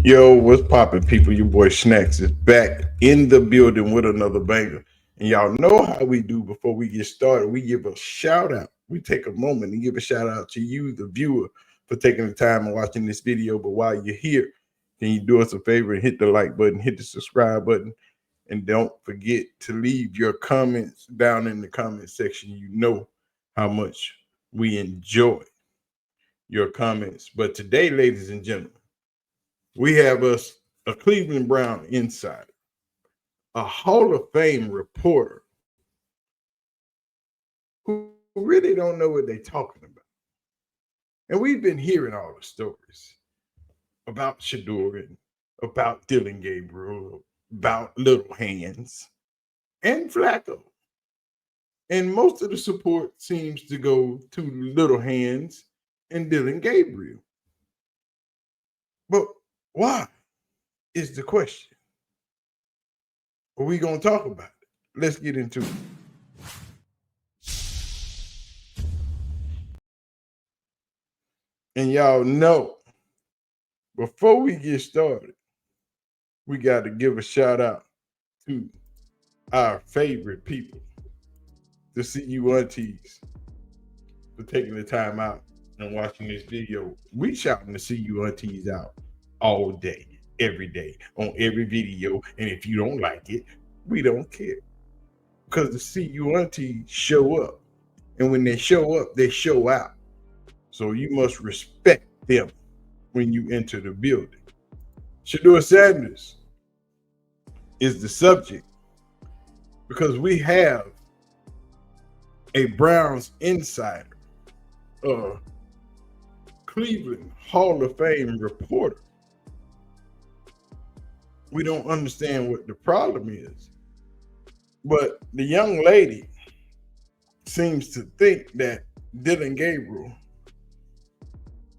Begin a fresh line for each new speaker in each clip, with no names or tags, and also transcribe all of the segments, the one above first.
Yo, what's poppin', people? Your boy Snacks is back in the building with another banger. And y'all know how we do before we get started. We give a shout out. We take a moment and give a shout out to you, the viewer, for taking the time and watching this video. But while you're here, can you do us a favor and hit the like button, hit the subscribe button, and don't forget to leave your comments down in the comment section. You know how much we enjoy your comments. But today, ladies and gentlemen, we have us a Cleveland Brown insider, a Hall of Fame reporter who really don't know what they're talking about. And we've been hearing all the stories about Shedeur and about Dylan Gabriel, about Little Hands and Flacco. And most of the support seems to go to Little Hands and Dylan Gabriel. But why is the question? Are we going to talk about it? Let's get into it. And y'all know, before we get started, we got to give a shout out to our favorite people, the CU aunties, for taking the time out and watching this video. We shouting the CU aunties out all day, every day, on every video. And if you don't like it, we don't care. Because the CU aunties show up. And when they show up, they show out. So you must respect them when you enter the building. Shedeursanders is the subject because we have a Browns insider, a Cleveland Hall of Fame reporter. We don't understand what the problem is, but the young lady seems to think that Dylan Gabriel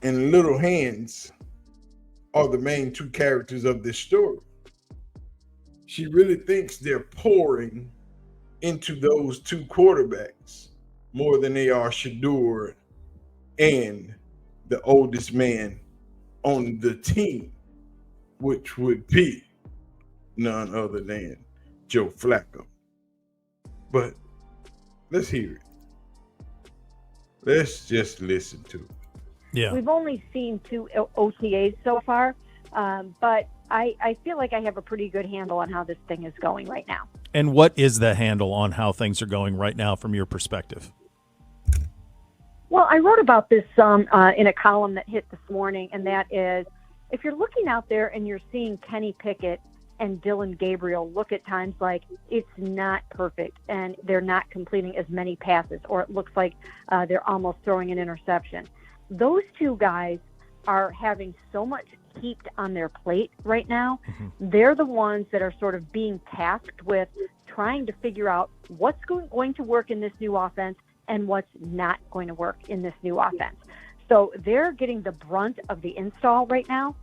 and Little Hands are the main two characters of this story. She really thinks they're pouring into those two quarterbacks more than they are Shedeur and the oldest man on the team, which would be none other than Joe Flacco. But let's hear it. Let's just listen to it.
Yeah.
We've only seen two OTAs so far, but I feel like I have a pretty good handle on how this thing is going right now.
And what is the handle on how things are going right now from your perspective?
Well, I wrote about this in a column that hit this morning, and that is, if you're looking out there and you're seeing Kenny Pickett and Dylan Gabriel look at times like it's not perfect and they're not completing as many passes, or it looks like they're almost throwing an interception. Those two guys are having so much heaped on their plate right now. Mm-hmm. They're the ones that are sort of being tasked with trying to figure out what's going to work in this new offense and what's not going to work in this new offense. So they're getting the brunt of the install right now.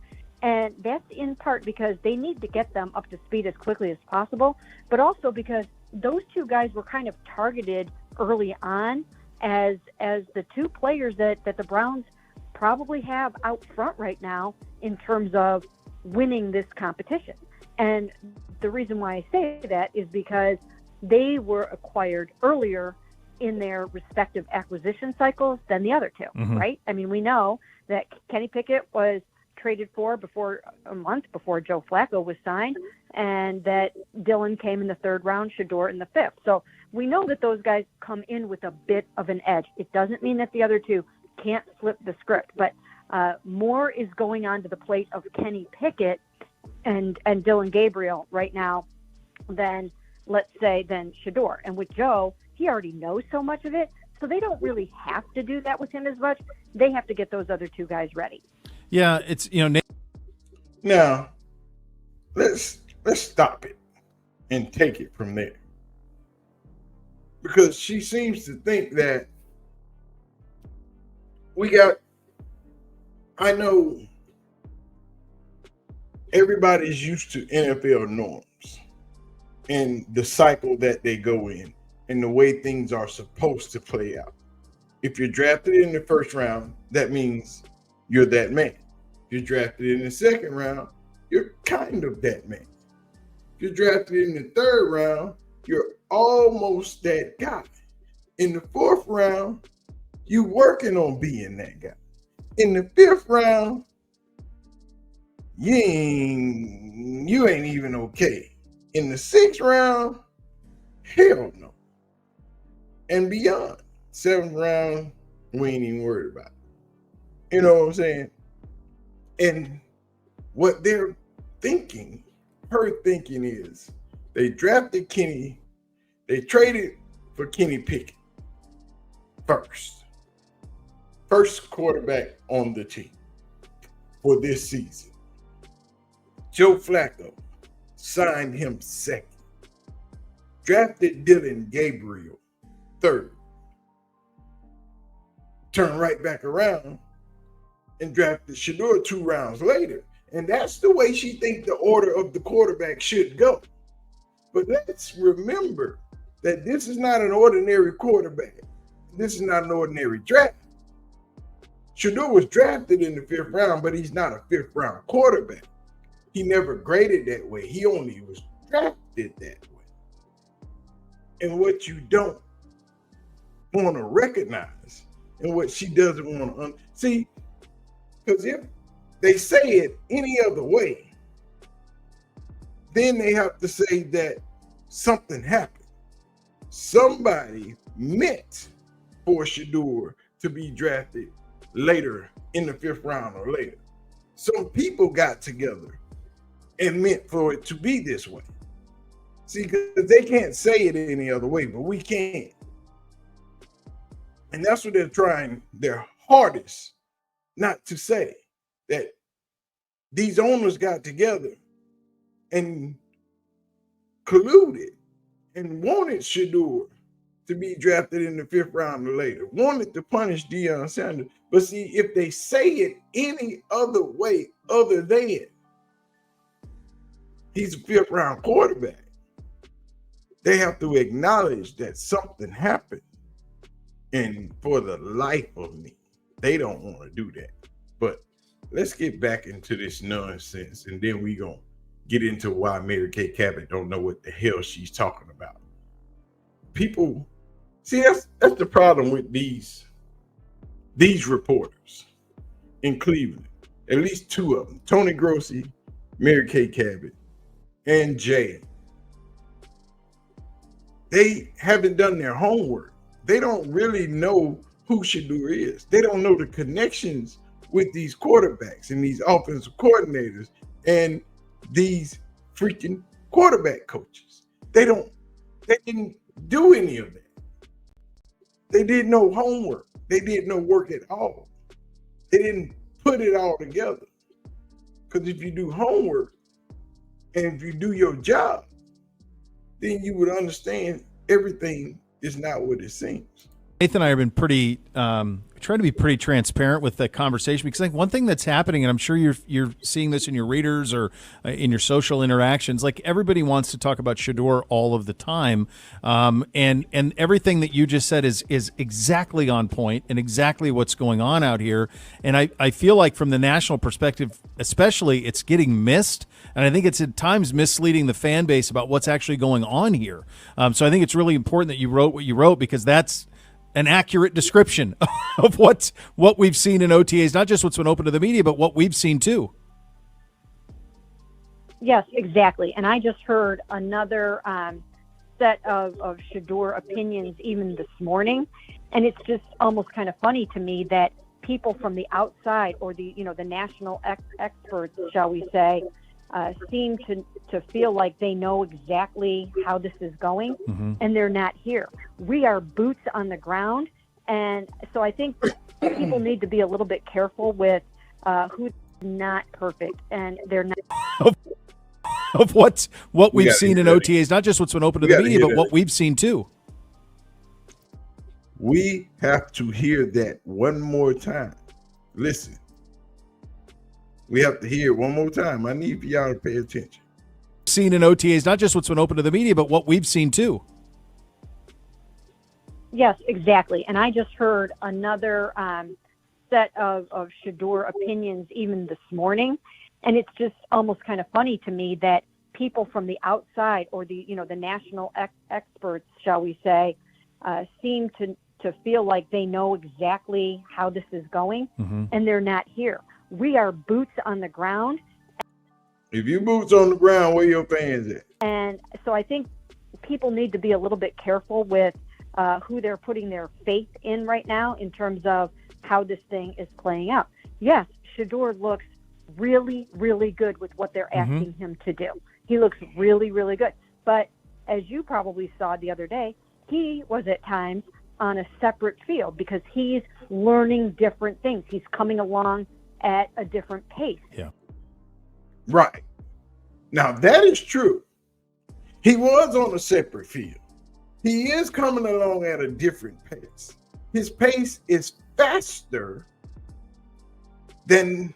And that's in part because they need to get them up to speed as quickly as possible, but also because those two guys were kind of targeted early on as the two players that the Browns probably have out front right now in terms of winning this competition. And the reason why I say that is because they were acquired earlier in their respective acquisition cycles than the other two, mm-hmm. right? I mean, we know that Kenny Pickett was traded for a month before Joe Flacco was signed, and that Dylan came in the third round, Shedeur in the fifth. So we know that those guys come in with a bit of an edge. It doesn't mean that the other two can't flip the script, but more is going on to the plate of Kenny Pickett and Dylan Gabriel right now than, let's say, than Shedeur. And with Joe, he already knows so much of it, so they don't really have to do that with him as much. They have to get those other two guys ready.
Yeah, it's,
Now, let's stop it and take it from there. Because she seems to think that I know everybody's used to NFL norms and the cycle that they go in and the way things are supposed to play out. If you're drafted in the first round, that means you're that man. If you're drafted in the second round, kind of that man. If you're drafted in the 3rd round, you're almost that guy. In the 4th round, you working on being that guy. In the 5th round, you ain't even okay. In the 6th round, hell no. And beyond. 7th round, we ain't even worried about it. You know what I'm saying? And what they're thinking, her thinking is, they drafted Kenny, they traded for Kenny Pickett first quarterback on the team for this season. Joe Flacco signed him 2nd, drafted Dillon Gabriel 3rd, turned right back around and drafted Shedeur 2 rounds later. And that's the way she thinks the order of the quarterback should go. But let's remember that this is not an ordinary quarterback. This is not an ordinary draft. Shedeur was drafted in the 5th round, but he's not a 5th round quarterback. He never graded that way. He only was drafted that way. And what you don't want to recognize and what she doesn't want to see, because if they say it any other way, then they have to say that something happened. Somebody meant for Shedeur to be drafted later in the 5th round or later. Some people got together and meant for it to be this way. See, because they can't say it any other way, but we can. And that's what they're trying their hardest not to say, that these owners got together and colluded and wanted Shedeur to be drafted in the 5th round or later, wanted to punish Deionsanders. But see, if they say it any other way other than he's a 5th round quarterback, they have to acknowledge that something happened. And for the life of me, they don't want to do that. But let's get back into this nonsense, and then we gonna get into why Mary Kay Cabot don't know what the hell she's talking about. People, see, that's the problem with these reporters in Cleveland. At least 2 of them, Tony Grossi, Mary Kay Cabot, and Jay. They haven't done their homework. They don't really know who Shedeur is. They don't know the connections with these quarterbacks and these offensive coordinators and these freaking quarterback coaches. They didn't do any of that. They did no homework. They did no work at all. They didn't put it all together. Because if you do homework and if you do your job, then you would understand everything is not what it seems.
Nathan and I have been pretty trying to be pretty transparent with the conversation, because I think one thing that's happening, and I'm sure you're seeing this in your readers or in your social interactions, like everybody wants to talk about Shedeur all of the time, and everything that you just said is exactly on point and exactly what's going on out here. And I feel like from the national perspective, especially, it's getting missed, and I think it's at times misleading the fan base about what's actually going on here. So I think it's really important that you wrote what you wrote, because that's an accurate description of what we've seen in OTAs, not just what's been open to the media, but what we've seen too.
Yes, exactly. And I just heard another set of Shedeur opinions even this morning. And it's just almost kind of funny to me that people from the outside, or the national experts, shall we say, seem to feel like they know exactly how this is going, and they're not here. We are boots on the ground, and so I think people need to be a little bit careful with who's not perfect, and they're not.
Of what we've seen in OTAs, not just what's been open to the media, but what we've seen too.
We have to hear that one more time. Listen. We have to hear it one more time. I need for y'all to pay attention.
Seen in OTAs, not just what's been open to the media, but what we've seen too.
Yes, exactly. And I just heard another set of Shedeur opinions even this morning. And it's just almost kind of funny to me that people from the outside, or the national experts, shall we say, seem to feel like they know exactly how this is going, and they're not here. We are boots on the ground.
If you boots on the ground, where your fans at?
And so I think people need to be a little bit careful with who they're putting their faith in right now in terms of how this thing is playing out. Yes, Shedeur looks really, really good with what they're asking him to do. He looks really, really good. But as you probably saw the other day, he was at times on a separate field because he's learning different things. He's coming along at a different pace.
Yeah.
Right. Now, that is true. He was on a separate field. He is coming along at a different pace. His pace is faster than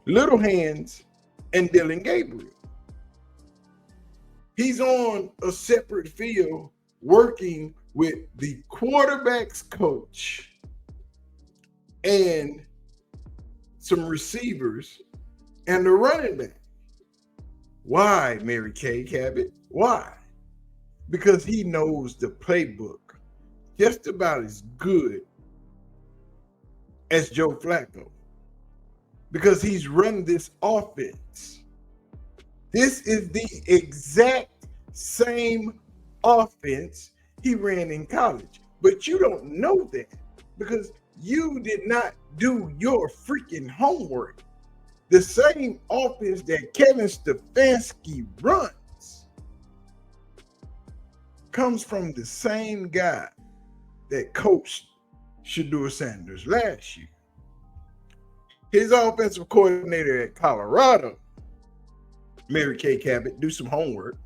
Little Hands and Dillon Gabriel. He's on a separate field working with the quarterback's coach and some receivers and the running back. Why, Mary Kay Cabot? Why? Because he knows the playbook just about as good as Joe Flacco. Because he's run this offense. This is the exact same offense he ran in college. But you don't know that because you did not do your freaking homework. The same offense that Kevin Stefanski runs comes from the same guy that coached Shedeur Sanders last year. His offensive coordinator at Colorado, Mary Kay Cabot, do some homework,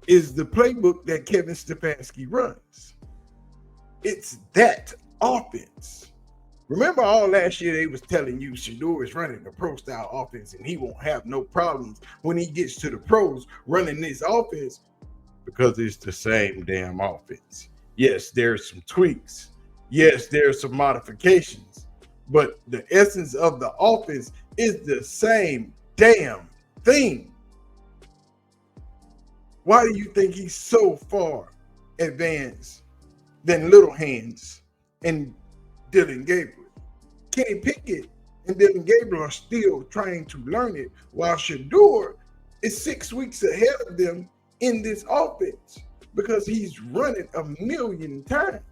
is the playbook that Kevin Stefanski runs. It's that offense. Remember all last year they was telling you Shedeur is running the pro style offense and he won't have no problems when he gets to the pros running this offense because it's the same damn offense. Yes, there's some tweaks. Yes, there's some modifications, but the essence of the offense is the same damn thing. Why do you think he's so far advanced than Little Hands and Dillon Gabriel? Kenny Pickett and Dillon Gabriel are still trying to learn it, while Shedeur is 6 weeks ahead of them in this offense because he's run it a million times.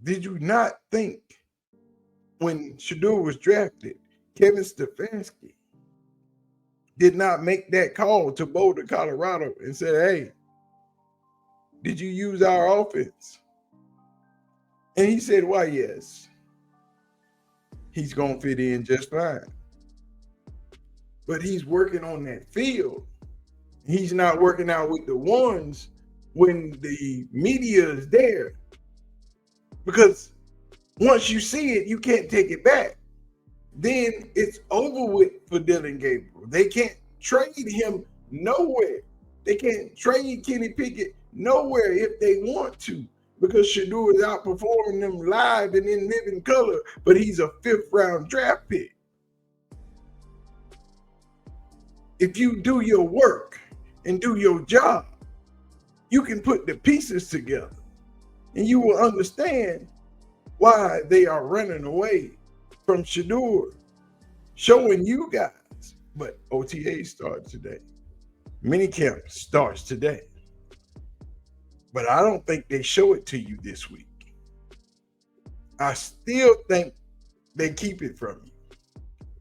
Did you not think when Shedeur was drafted, Kevin Stefanski did not make that call to Boulder, Colorado and said, hey, did you use our offense? And he said, why, yes. He's going to fit in just fine. But he's working on that field. He's not working out with the ones when the media is there. Because once you see it, you can't take it back. Then it's over with for Dillon Gabriel. They can't trade him nowhere. They can't trade Kenny Pickett nowhere if they want to, because Shedeur is outperforming them live and in living color, but he's a 5th round draft pick. If you do your work and do your job, you can put the pieces together and you will understand why they are running away from Shedeur, showing you guys. But OTA starts today. Minicamp starts today. But I don't think they show it to you this week. I still think they keep it from you.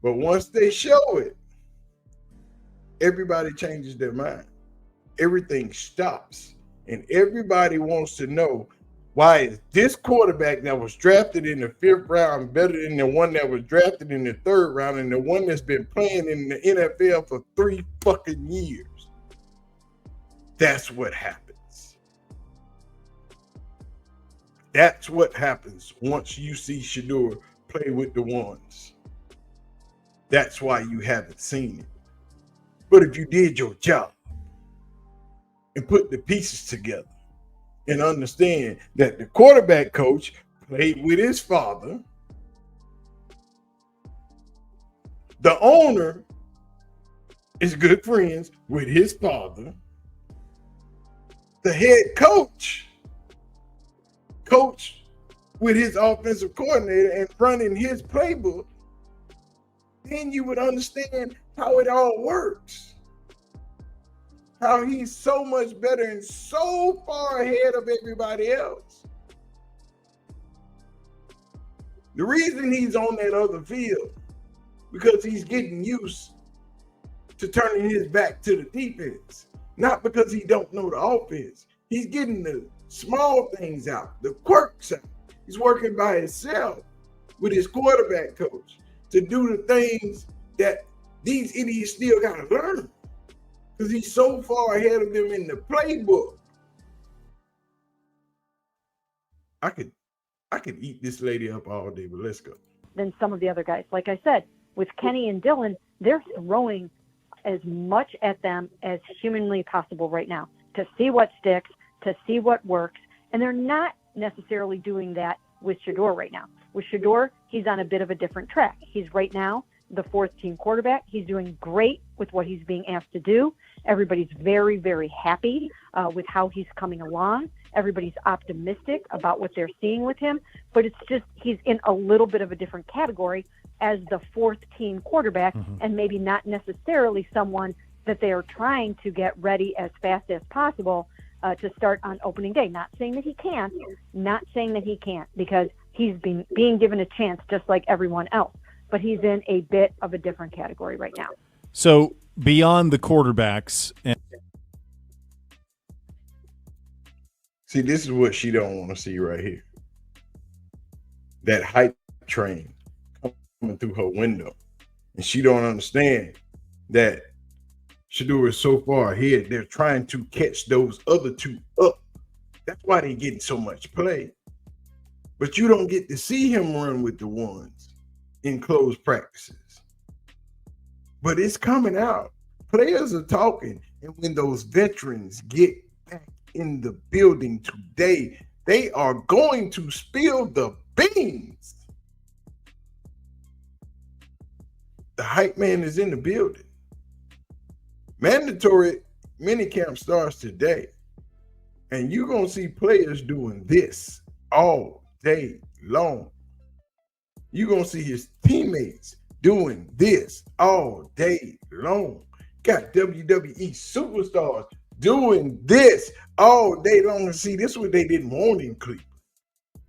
But once they show it, everybody changes their mind. Everything stops. And everybody wants to know, why is this quarterback that was drafted in the 5th round better than the one that was drafted in the 3rd round and the one that's been playing in the NFL for 3 fucking years? That's what happens. That's what happens once you see Shedeur play with the ones. That's why you haven't seen it. But if you did your job and put the pieces together and understand that the quarterback coach played with his father. The owner is good friends with his father. The head coach with his offensive coordinator and running his playbook, then you would understand how it all works. How he's so much better and so far ahead of everybody else. The reason he's on that other field, because he's getting used to turning his back to the defense, not because he don't know the offense. He's getting the small things out, the quirks out. He's working by himself with his quarterback coach to do the things that these idiots still got to learn, because he's so far ahead of them in the playbook. I could eat this lady up all day, but let's go.
Than some of the other guys. Like I said, with Kenny and Dylan, they're throwing as much at them as humanly possible right now to see what sticks, to see what works. And they're not necessarily doing that with Shedeur right now. With Shedeur, he's on a bit of a different track. He's right now the fourth team quarterback. He's doing great with what he's being asked to do. Everybody's very, very happy with how he's coming along. Everybody's optimistic about what they're seeing with him, but it's just he's in a little bit of a different category as the fourth team quarterback, and maybe not necessarily someone that they are trying to get ready as fast as possible to start on opening day. Not saying that he can't, because he's being given a chance just like everyone else, but he's in a bit of a different category right now.
So beyond the quarterbacks,
see, this is what she don't want to see right here. That hype train coming through her window. And she don't understand that Shedeur is so far ahead. They're trying to catch those other two up. That's why they're getting so much play. But you don't get to see him run with the ones in closed practices. But it's coming out. Players are talking. And when those veterans get back in the building today, they are going to spill the beans. The hype man is in the building. Mandatory minicamp starts today, and you're going to see players doing this all day long. You're going to see his teammates doing this all day long. Got WWE superstars doing this all day long. And see, this is what they didn't want in Cleveland.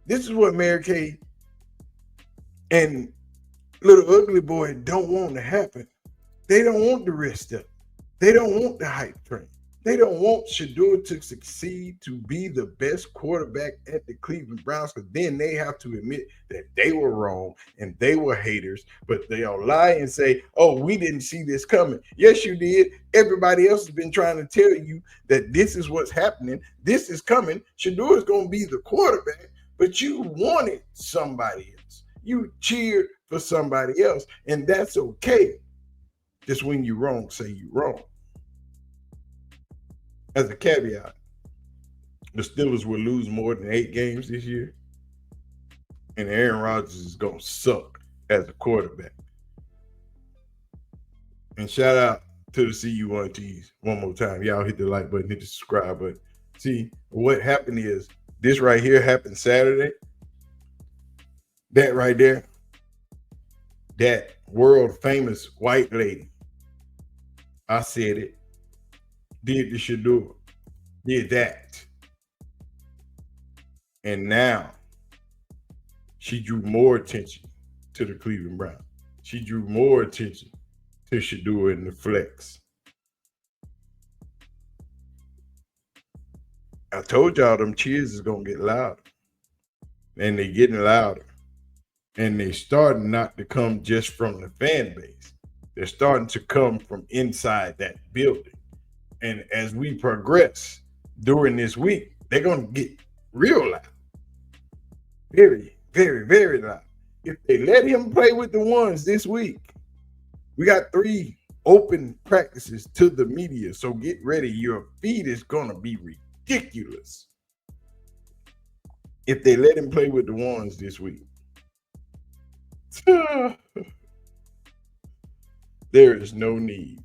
This is what Mary Kay and Little Ugly Boy don't want to happen. They don't want the rest of it. They don't want the hype train. They don't want Shedeur to succeed, to be the best quarterback at the Cleveland Browns, because then they have to admit that they were wrong and they were haters, but they'll lie and say, oh, we didn't see this coming. Yes, you did. Everybody else has been trying to tell you that this is what's happening. This is coming. Shedeur is going to be the quarterback, but you wanted somebody else. You cheered for somebody else, and that's okay. Just when you're wrong, say you're wrong. As a caveat, the Steelers will lose more than 8 games this year, and Aaron Rodgers is going to suck as a quarterback. And shout out to the CU1Ts one more time. Y'all hit the like button, hit the subscribe button. See, what happened is this right here happened Saturday. That right there, that world famous white lady, I said it, did the Shedeur, did that. And now she drew more attention to the Cleveland Browns. She drew more attention to Shedeur in the flex. I told y'all them cheers is going to get louder. And they getting louder. And they starting not to come just from the fan base. They're starting to come from inside that building. And as we progress during this week, they're going to get real loud. Very, very, very loud. If they let him play with the ones this week, we got 3 open practices to the media. So get ready. Your feed is going to be ridiculous. if they let him play with the ones this week, there is no need.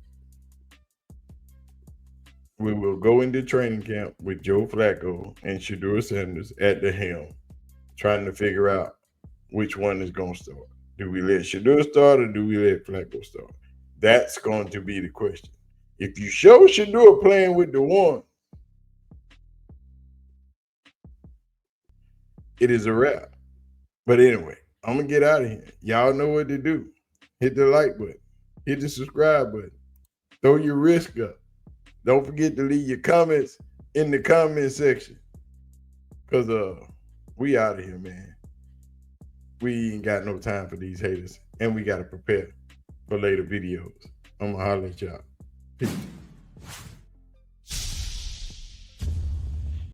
We will go into training camp with Joe Flacco and Shedeur Sanders at the helm, trying to figure out which one is going to start. Do we let Shedeur start or do we let Flacco start? That's going to be the question. If you show Shedeur playing with the one, it is a wrap. But anyway, I'm going to get out of here. Y'all know what to do. Hit the like button. Hit the subscribe button. Throw your risk up. Don't forget to leave your comments in the comment section. Because we out of here, man. We ain't got no time for these haters. And we got to prepare for later videos. I'm going to holler at y'all. Peace.